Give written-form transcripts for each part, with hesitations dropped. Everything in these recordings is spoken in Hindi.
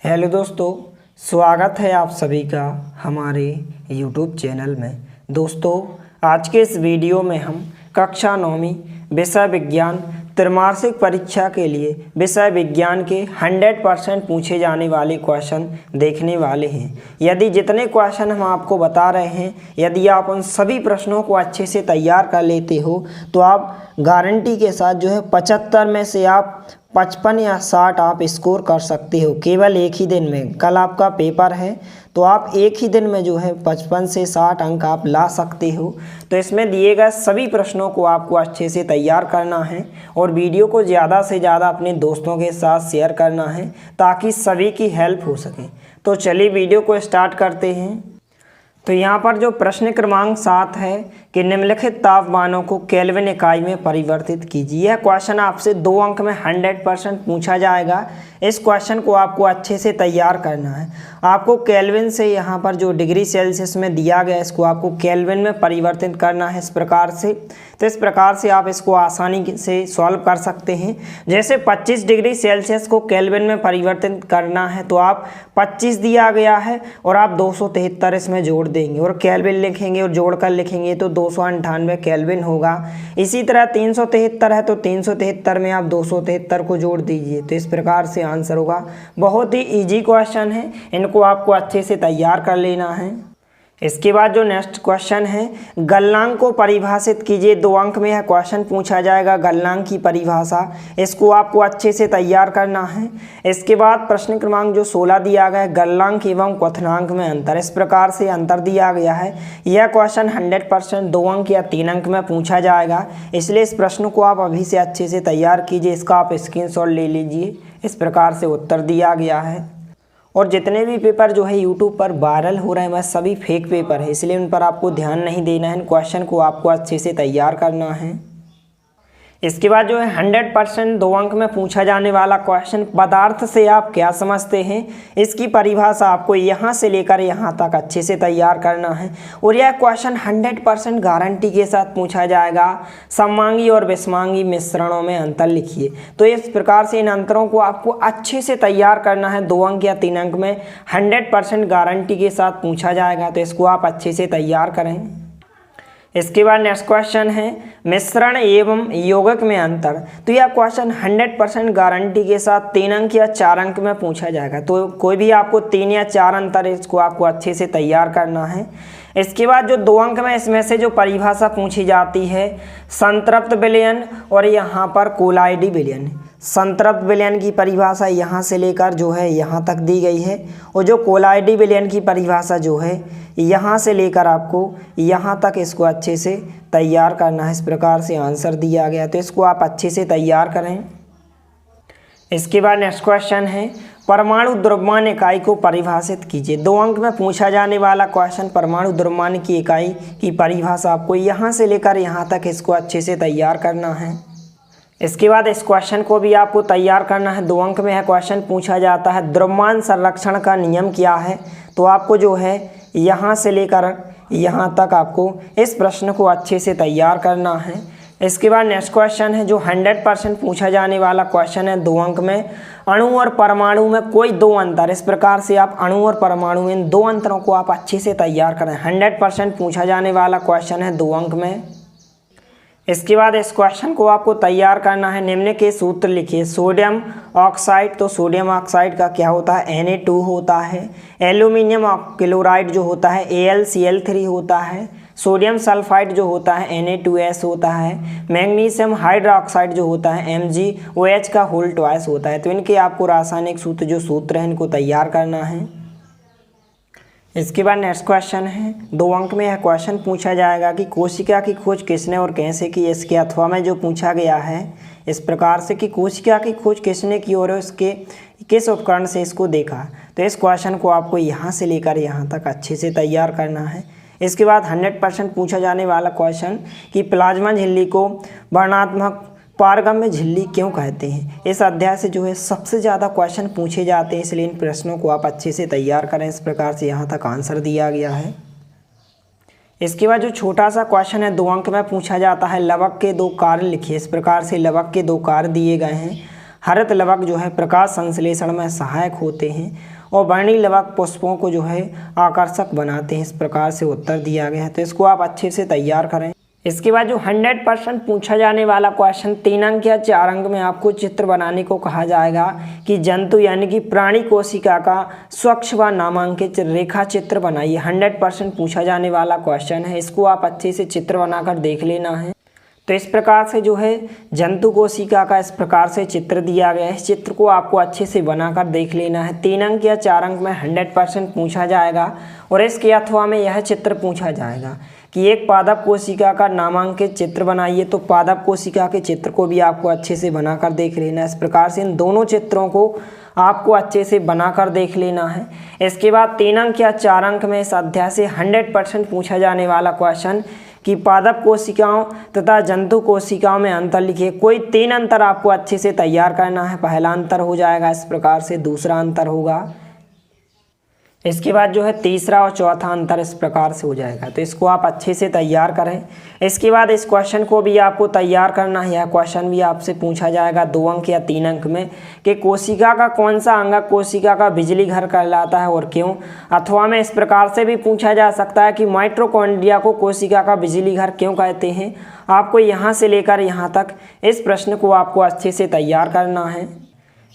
हेलो दोस्तों, स्वागत है आप सभी का हमारे YouTube चैनल में। दोस्तों, आज के इस वीडियो में हम कक्षा 9वीं विषय विज्ञान त्रैमासिक परीक्षा के लिए विषय विज्ञान के 100% पूछे जाने वाले क्वेश्चन देखने वाले हैं। यदि जितने क्वेश्चन हम आपको बता रहे हैं, यदि आप उन सभी प्रश्नों को अच्छे से तैयार कर लेते हो तो आप गारंटी के साथ 75 में से आप 55 या 60 आप स्कोर कर सकते हो केवल एक ही दिन में। कल आपका पेपर है तो आप एक ही दिन में 55 से 60 अंक आप ला सकते हो। तो इसमें दिए गए सभी प्रश्नों को आपको अच्छे से तैयार करना है और वीडियो को ज़्यादा से ज़्यादा अपने दोस्तों के साथ शेयर करना है ताकि सभी की हेल्प हो सके। तो चलिए वीडियो को स्टार्ट करते हैं। तो यहाँ पर जो प्रश्न क्रमांक 7 है कि निम्नलिखित तापमानों को केल्विन इकाई में परिवर्तित कीजिए। यह क्वेश्चन आपसे 2 अंक में 100% पूछा जाएगा। इस क्वेश्चन को आपको अच्छे से तैयार करना है। आपको केल्विन से यहाँ पर जो डिग्री सेल्सियस में दिया गया इसको आपको केल्विन में परिवर्तित करना है इस प्रकार से। तो इस प्रकार से आप इसको आसानी से सॉल्व कर सकते हैं। जैसे 25 डिग्री सेल्सियस को केल्विन में परिवर्तित करना है तो आप 25 दिया गया है और आप 273 इसमें जोड़ देंगे और केल्विन लिखेंगे और जोड़कर लिखेंगे तो 298 केल्विन होगा। इसी तरह 373 है तो 373 में आप 273 को जोड़ दीजिए तो इस प्रकार से आंसर होगा। बहुत ही इजी क्वेश्चन है, इनको आपको अच्छे से तैयार कर लेना है। इसके बाद जो नेक्स्ट क्वेश्चन है, गलनांक को परिभाषित कीजिए। 2 अंक में यह क्वेश्चन पूछा जाएगा, गलनांक की परिभाषा। इसको आपको अच्छे से तैयार करना है। इसके बाद प्रश्न क्रमांक जो 16 दिया गया है, गलनांक एवं क्वथनांक में अंतर। इस प्रकार से अंतर दिया गया है। यह क्वेश्चन 100% 2 अंक या 3 अंक में पूछा जाएगा, इसलिए इस प्रश्न को आप अभी से अच्छे से तैयार कीजिए। इसका आप स्क्रीनशॉट ले लीजिए। इस प्रकार से उत्तर दिया गया है। और जितने भी पेपर जो है यूट्यूब पर वायरल हो रहे हैं वह सभी फेक पेपर है, इसलिए उन पर आपको ध्यान नहीं देना है। इन क्वेश्चन को आपको अच्छे से तैयार करना है। इसके बाद जो है 100% 2 अंक में पूछा जाने वाला क्वेश्चन, पदार्थ से आप क्या समझते हैं, इसकी परिभाषा आपको यहाँ से लेकर यहाँ तक अच्छे से तैयार करना है। और यह क्वेश्चन 100% गारंटी के साथ पूछा जाएगा। सममांगी और विषमांगी मिश्रणों में अंतर लिखिए। तो इस प्रकार से इन अंतरों को आपको अच्छे से तैयार करना है। 2 अंक या 3 अंक में 100% गारंटी के साथ पूछा जाएगा, तो इसको आप अच्छे से तैयार करें। इसके बाद नेक्स्ट क्वेश्चन है, मिश्रण एवं यौगिक में अंतर। तो यह क्वेश्चन 100% गारंटी के साथ 3 अंक या 4 अंक में पूछा जाएगा। तो कोई भी आपको 3 या 4 अंतर इसको आपको अच्छे से तैयार करना है। इसके बाद जो 2 अंक में इसमें से जो परिभाषा पूछी जाती है, संतृप्त विलयन और यहाँ पर कोलाइडी विलयन। संतृप्त विलयन की परिभाषा यहाँ से लेकर जो है यहाँ तक दी गई है और जो कोलाइडी विलयन की परिभाषा जो है यहाँ से लेकर आपको यहाँ तक इसको अच्छे से तैयार करना है। इस प्रकार से आंसर दिया गया, तो इसको आप अच्छे से तैयार करें। इसके बाद नेक्स्ट क्वेश्चन है, परमाणु द्रव्यमान इकाई को परिभाषित कीजिए। 2 अंक में पूछा जाने वाला क्वेश्चन, परमाणु द्रव्यमान की इकाई की परिभाषा आपको यहाँ से लेकर यहाँ तक इसको अच्छे से तैयार करना है। इसके बाद इस क्वेश्चन को भी आपको तैयार करना है। 2 अंक में यह क्वेश्चन पूछा जाता है, द्रव्यमान संरक्षण का नियम क्या है। तो आपको जो है यहाँ से लेकर यहाँ तक आपको इस प्रश्न को अच्छे से तैयार करना है। इसके बाद नेक्स्ट क्वेश्चन है जो 100% पूछा जाने वाला क्वेश्चन है। 2 अंक में, अणु और परमाणु में कोई 2 अंतर। इस प्रकार से आप अणु और परमाणु में इन 2 अंतरों को आप अच्छे से तैयार करें। 100% पूछा जाने वाला क्वेश्चन है 2 अंक में। इसके बाद इस क्वेश्चन को आपको तैयार करना है। निम्न के सूत्र लिखिए। सोडियम ऑक्साइड, तो सोडियम ऑक्साइड का क्या होता है, Na2 होता है। एल्यूमिनियम क्लोराइड जो होता है AlCl3 होता है। सोडियम सल्फाइड जो होता है Na2S होता है। मैग्नीशियम हाइड्रोक्साइड जो होता है MgOH का होल ट्वाइस होता है। तो इनके आपको रासायनिक सूत्र जो सूत्र हैं इनको तैयार करना है। इसके बाद नेक्स्ट क्वेश्चन है, 2 अंक में यह क्वेश्चन पूछा जाएगा कि कोशिका की खोज किसने और कैसे की। इसके अथवा में जो पूछा गया है इस प्रकार से कि कोशिका की खोज किसने की और उसके किस उपकरण से इसको देखा। तो इस क्वेश्चन को आपको यहाँ से लेकर यहाँ तक अच्छे से तैयार करना है। इसके बाद 100% पूछा जाने वाला क्वेश्चन कि प्लाज्मा झिल्ली को वर्णात्मक पारगम्य झिल्ली क्यों कहते हैं। इस अध्याय से जो है सबसे ज़्यादा क्वेश्चन पूछे जाते हैं, इसलिए इन प्रश्नों को आप अच्छे से तैयार करें। इस प्रकार से यहाँ तक आंसर दिया गया है। इसके बाद जो छोटा सा क्वेश्चन है 2 अंक में पूछा जाता है, लवक के 2 कार्य लिखिए। इस प्रकार से लवक के 2 कार्य दिए गए हैं। हरित लवक जो है प्रकाश संश्लेषण में सहायक होते हैं और वर्णी लवक पुष्पों को जो है आकर्षक बनाते हैं। इस प्रकार से उत्तर दिया गया है, तो इसको आप अच्छे से तैयार करें। इसके बाद जो 100% पूछा जाने वाला क्वेश्चन 3 अंक या 4 अंक में आपको चित्र बनाने को कहा जाएगा कि जंतु यानी कि प्राणी कोशिका का स्वच्छ व नामांकित रेखा चित्र बनाइए। 100% पूछा जाने वाला क्वेश्चन है, इसको आप अच्छे से चित्र बनाकर देख लेना है। तो इस प्रकार से जो है जंतु कोशिका का इस प्रकार से चित्र दिया गया है। इस चित्र को आपको अच्छे से बनाकर देख लेना है। 3 अंक या 4 अंक में 100% पूछा जाएगा और इसके अथवा में यह चित्र पूछा जाएगा कि एक पादप कोशिका का नामांकित चित्र बनाइए। तो पादप कोशिका के चित्र को भी आपको अच्छे से बनाकर देख लेना है। इस प्रकार से इन दोनों चित्रों को आपको अच्छे से बनाकर देख लेना है। इसके बाद 3 अंक या 4 अंक में इस अध्याय से 100% पूछा जाने वाला क्वेश्चन कि पादप कोशिकाओं तथा जंतु कोशिकाओं में अंतर लिखिए। कोई 3 अंतर आपको अच्छे से तैयार करना है। पहला अंतर हो जाएगा इस प्रकार से, दूसरा अंतर होगा, इसके बाद जो है तीसरा और चौथा अंतर इस प्रकार से हो जाएगा। तो इसको आप अच्छे से तैयार करें। इसके बाद इस क्वेश्चन को भी आपको तैयार करना है। यह क्वेश्चन भी आपसे पूछा जाएगा 2 अंक या 3 अंक में कि कोशिका का कौन सा अंग कोशिका का बिजली घर कहलाता है और क्यों। अथवा में इस प्रकार से भी पूछा जा सकता है कि माइटोकॉन्ड्रिया को कोशिका का बिजली घर क्यों कहते हैं। आपको यहाँ से लेकर यहाँ तक इस प्रश्न को आपको अच्छे से तैयार करना है।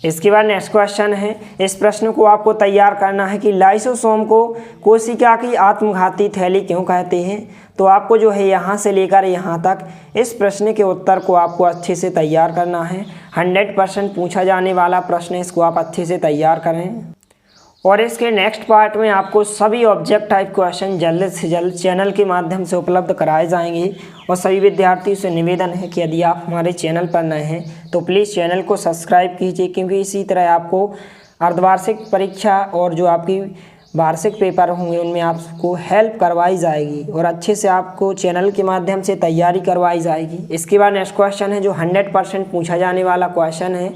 इसके बाद नेक्स्ट क्वेश्चन है, इस प्रश्न को आपको तैयार करना है कि लाइसोसोम को कोशिका की आत्मघाती थैली क्यों कहते हैं। तो आपको जो है यहाँ से लेकर यहाँ तक इस प्रश्न के उत्तर को आपको अच्छे से तैयार करना है। 100% पूछा जाने वाला प्रश्न है, इसको आप अच्छे से तैयार करें। और इसके नेक्स्ट पार्ट में आपको सभी ऑब्जेक्ट टाइप क्वेश्चन जल्द से जल्द चैनल के माध्यम से उपलब्ध कराए जाएंगे। और सभी विद्यार्थियों से निवेदन है कि यदि आप हमारे चैनल पर नए हैं तो प्लीज़ चैनल को सब्सक्राइब कीजिए, क्योंकि इसी तरह आपको अर्धवार्षिक परीक्षा और जो आपकी वार्षिक पेपर होंगे उनमें आपको हेल्प करवाई जाएगी और अच्छे से आपको चैनल के माध्यम से तैयारी करवाई जाएगी। इसके बाद नेक्स्ट क्वेश्चन है जो 100% पूछा जाने वाला क्वेश्चन है,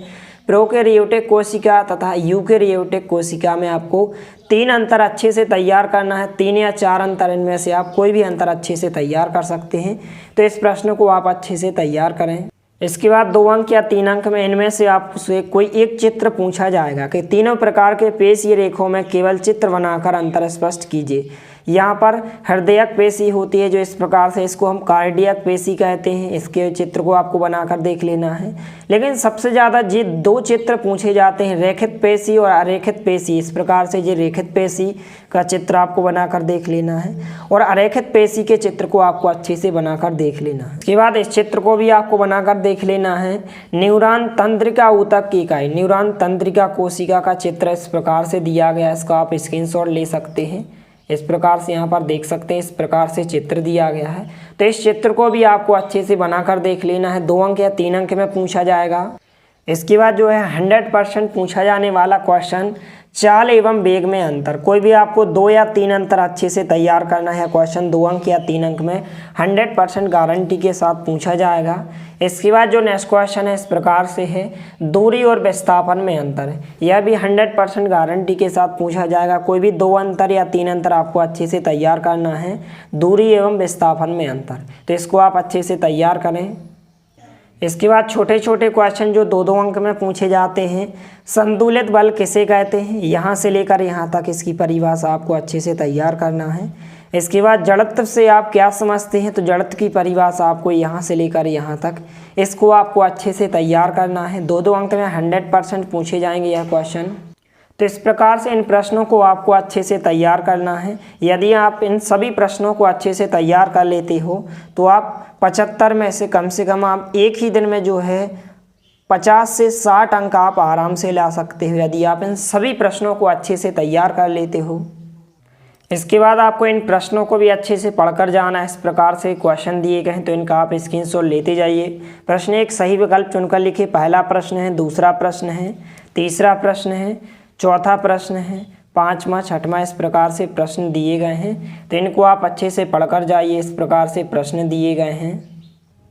प्रोकैरियोटिक कोशिका तथा यूकैरियोटिक कोशिका में आपको 3 अंतर अच्छे से तैयार करना है। 3 या 4 अंतर, इनमें से आप कोई भी अंतर अच्छे से तैयार कर सकते हैं। तो इस प्रश्न को आप अच्छे से तैयार करें। इसके बाद 2 अंक या 3 अंक में इनमें से आपसे कोई एक चित्र पूछा जाएगा कि तीनों प्रकार के पेशीय रेखों में केवल चित्र बनाकर अंतर स्पष्ट कीजिए। यहाँ पर हृदयक पेशी होती है जो इस प्रकार से, इसको हम कार्डियक पेशी कहते हैं। इसके चित्र को आपको बनाकर देख लेना है। लेकिन सबसे ज़्यादा ये 2 चित्र पूछे जाते हैं, रेखित पेशी और अरेखित पेशी। इस प्रकार से ये रेखित पेशी का चित्र आपको बनाकर देख लेना है और अरेखित पेशी के चित्र को आपको अच्छे से बनाकर देख लेना है। इसके बाद इस चित्र को भी आपको बनाकर देख लेना है। न्यूरॉन तंत्रिका ऊतक की इकाई, न्यूरॉन तंत्रिका कोशिका का चित्र इस प्रकार से दिया गया है। इसका आप स्क्रीनशॉट ले सकते हैं। इस प्रकार से यहाँ पर देख सकते हैं, इस प्रकार से चित्र दिया गया है। तो इस चित्र को भी आपको अच्छे से बनाकर देख लेना है। 2 अंक या 3 अंक में पूछा जाएगा। इसके बाद जो है 100% पूछा जाने वाला क्वेश्चन, चाल एवं वेग में अंतर। कोई भी आपको 2 या 3 अंतर अच्छे से तैयार करना है। क्वेश्चन 2 अंक या 3 अंक में 100% गारंटी के साथ पूछा जाएगा। इसके बाद जो नेक्स्ट क्वेश्चन है इस प्रकार से है, दूरी और विस्थापन में अंतर है। यह भी 100% गारंटी के साथ पूछा जाएगा। कोई भी 2 अंतर या 3 अंतर आपको अच्छे से तैयार करना है, दूरी एवं विस्थापन में अंतर। तो इसको आप अच्छे से तैयार करें। इसके बाद छोटे छोटे क्वेश्चन जो 2-2 अंक में पूछे जाते हैं, संतुलित बल किसे कहते हैं। यहाँ से लेकर यहाँ तक इसकी परिभाषा आपको अच्छे से तैयार करना है। इसके बाद जड़त्व से आप क्या समझते हैं, तो जड़त्व की परिभाषा आपको यहाँ से लेकर यहाँ तक इसको आपको अच्छे से तैयार करना है। 2-2 अंक में 100% पूछे जाएंगे यह क्वेश्चन। तो इस प्रकार से इन प्रश्नों को आपको अच्छे से तैयार करना है। यदि आप इन सभी प्रश्नों को अच्छे से तैयार कर लेते हो तो आप 75 में से कम आप एक ही दिन में जो है 50 से 60 अंक आप आराम से ला सकते हो, यदि आप इन सभी प्रश्नों को अच्छे से तैयार कर लेते हो। इसके बाद आपको इन प्रश्नों को भी अच्छे से पढ़कर जाना है। इस प्रकार से क्वेश्चन दिए गए हैं तो इनका आप स्क्रीनशॉट लेते जाइए। प्रश्न एक सही विकल्प चुनकर लिखिए। पहला प्रश्न है, दूसरा प्रश्न है, तीसरा प्रश्न है, चौथा प्रश्न है, 5वां, 6वां, इस प्रकार से प्रश्न दिए गए हैं। तो इनको आप अच्छे से पढ़कर जाइए। इस प्रकार से प्रश्न दिए गए हैं।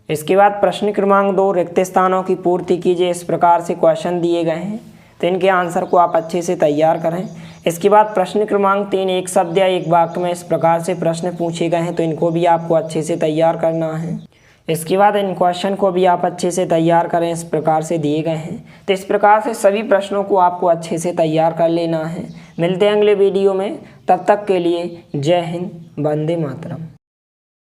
इसके बाद प्रश्न क्रमांक 2, रिक्त स्थानों की पूर्ति कीजिए। इस प्रकार से क्वेश्चन दिए गए हैं तो इनके आंसर को आप अच्छे से तैयार करें। इसके बाद प्रश्न क्रमांक 3, एक शब्द या एक वाक्य में इस प्रकार से प्रश्न पूछे गए हैं तो इनको भी आपको अच्छे से तैयार करना है। इसके बाद इन क्वेश्चन को भी आप अच्छे से तैयार करें, इस प्रकार से दिए गए हैं। तो इस प्रकार से सभी प्रश्नों को आपको अच्छे से तैयार कर लेना है। मिलते हैं अगले वीडियो में, तब तक के लिए जय हिंद, वंदे मातरम।